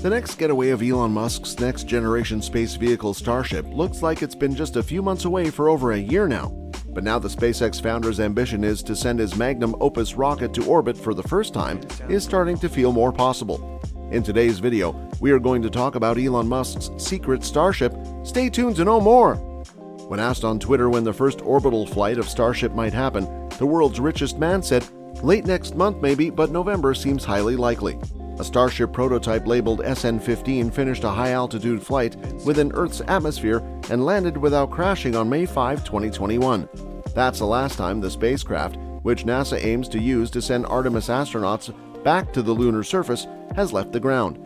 The next getaway of Elon Musk's next-generation space vehicle Starship looks like it's been just a few months away for over a year now. But now the SpaceX founder's ambition is to send his magnum opus rocket to orbit for the first time is starting to feel more possible. In today's video, we are going to talk about Elon Musk's secret Starship. Stay tuned to know more! When asked on Twitter when the first orbital flight of Starship might happen, the world's richest man said, "Late next month maybe, but November seems highly likely." A Starship prototype labeled SN-15 finished a high-altitude flight within Earth's atmosphere and landed without crashing on May 5, 2021. That's the last time the spacecraft, which NASA aims to use to send Artemis astronauts back to the lunar surface, has left the ground.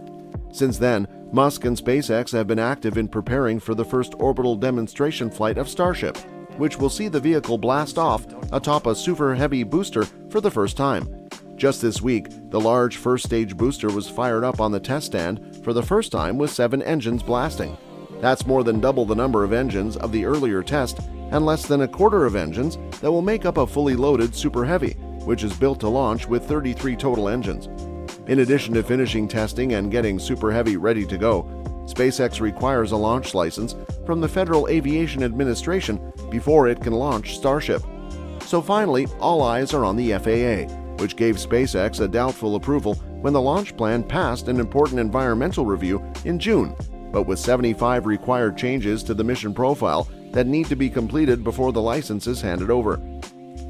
Since then, Musk and SpaceX have been active in preparing for the first orbital demonstration flight of Starship, which will see the vehicle blast off atop a Super Heavy booster for the first time. Just this week, the large first-stage booster was fired up on the test stand for the first time with 7 engines blasting. That's more than double the number of engines of the earlier test and less than a quarter of engines that will make up a fully loaded Super Heavy, which is built to launch with 33 total engines. In addition to finishing testing and getting Super Heavy ready to go, SpaceX requires a launch license from the Federal Aviation Administration before it can launch Starship. So finally, all eyes are on the FAA, which gave SpaceX a doubtful approval when the launch plan passed an important environmental review in June, but with 75 required changes to the mission profile that need to be completed before the license is handed over.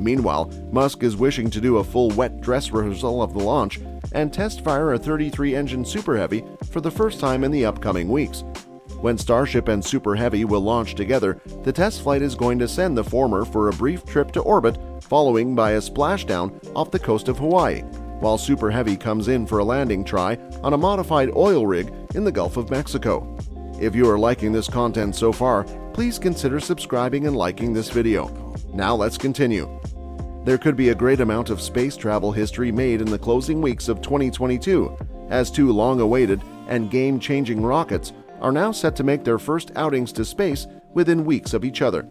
Meanwhile, Musk is wishing to do a full wet dress rehearsal of the launch and test fire a 33-engine Super Heavy for the first time in the upcoming weeks. When Starship and Super Heavy will launch together, the test flight is going to send the former for a brief trip to orbit, following by a splashdown off the coast of Hawaii, while Super Heavy comes in for a landing try on a modified oil rig in the Gulf of Mexico. If you are liking this content so far, please consider subscribing and liking this video. Now let's continue. There could be a great amount of space travel history made in the closing weeks of 2022, as 2 long-awaited and game-changing rockets are now set to make their first outings to space within weeks of each other.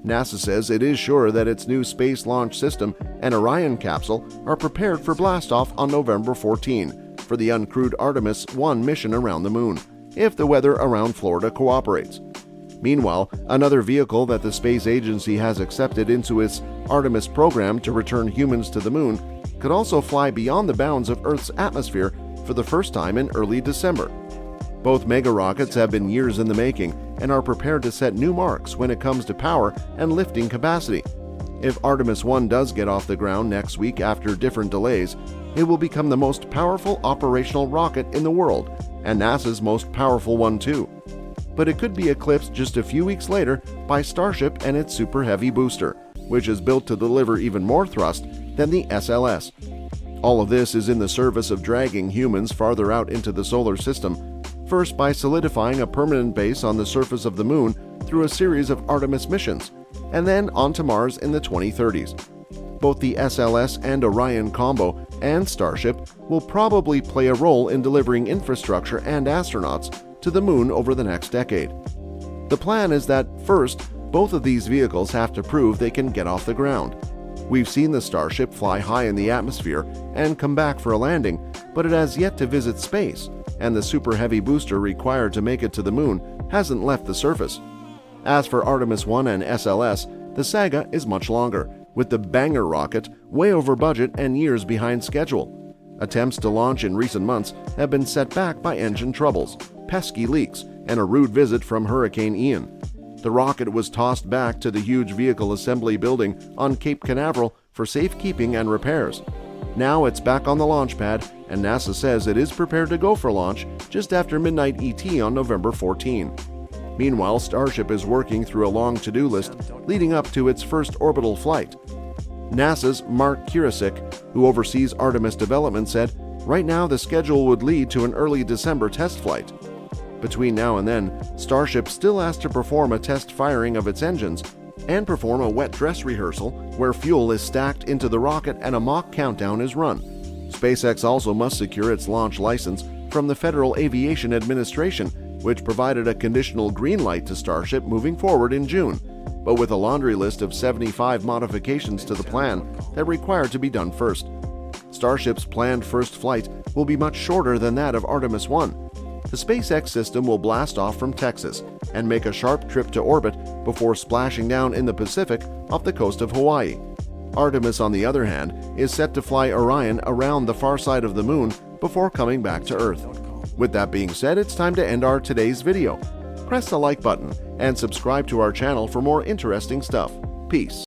NASA says it is sure that its new Space Launch System and Orion capsule are prepared for blastoff on November 14 for the uncrewed Artemis 1 mission around the Moon, if the weather around Florida cooperates. Meanwhile, another vehicle that the space agency has accepted into its Artemis program to return humans to the Moon could also fly beyond the bounds of Earth's atmosphere for the first time in early December. Both mega rockets have been years in the making and are prepared to set new marks when it comes to power and lifting capacity. If Artemis 1 does get off the ground next week after different delays, it will become the most powerful operational rocket in the world and NASA's most powerful one too. But it could be eclipsed just a few weeks later by Starship and its Super Heavy booster, which is built to deliver even more thrust than the SLS. All of this is in the service of dragging humans farther out into the solar system, first by solidifying a permanent base on the surface of the Moon through a series of Artemis missions, and then onto Mars in the 2030s. Both the SLS and Orion combo and Starship will probably play a role in delivering infrastructure and astronauts to the Moon over the next decade. The plan is that, first, both of these vehicles have to prove they can get off the ground. We've seen the Starship fly high in the atmosphere and come back for a landing, but it has yet to visit space, and the Super Heavy booster required to make it to the Moon hasn't left the surface. As for Artemis 1 and SLS, the saga is much longer, with the banger rocket way over budget and years behind schedule. Attempts to launch in recent months have been set back by engine troubles, pesky leaks, and a rude visit from Hurricane Ian. The rocket was tossed back to the huge vehicle assembly building on Cape Canaveral for safekeeping and repairs. Now it's back on the launch pad, and NASA says it is prepared to go for launch just after midnight ET on November 14. Meanwhile, Starship is working through a long to-do list leading up to its first orbital flight. NASA's Mark Kurasik, who oversees Artemis development, said, "Right now the schedule would lead to an early December test flight." Between now and then, Starship still has to perform a test firing of its engines and perform a wet dress rehearsal where fuel is stacked into the rocket and a mock countdown is run. SpaceX also must secure its launch license from the Federal Aviation Administration, which provided a conditional green light to Starship moving forward in June, but with a laundry list of 75 modifications to the plan that require to be done first. Starship's planned first flight will be much shorter than that of Artemis 1. The SpaceX system will blast off from Texas and make a sharp trip to orbit before splashing down in the Pacific off the coast of Hawaii. Artemis, on the other hand, is set to fly Orion around the far side of the moon before coming back to Earth. With that being said, it's time to end our today's video. Press the like button and subscribe to our channel for more interesting stuff. Peace.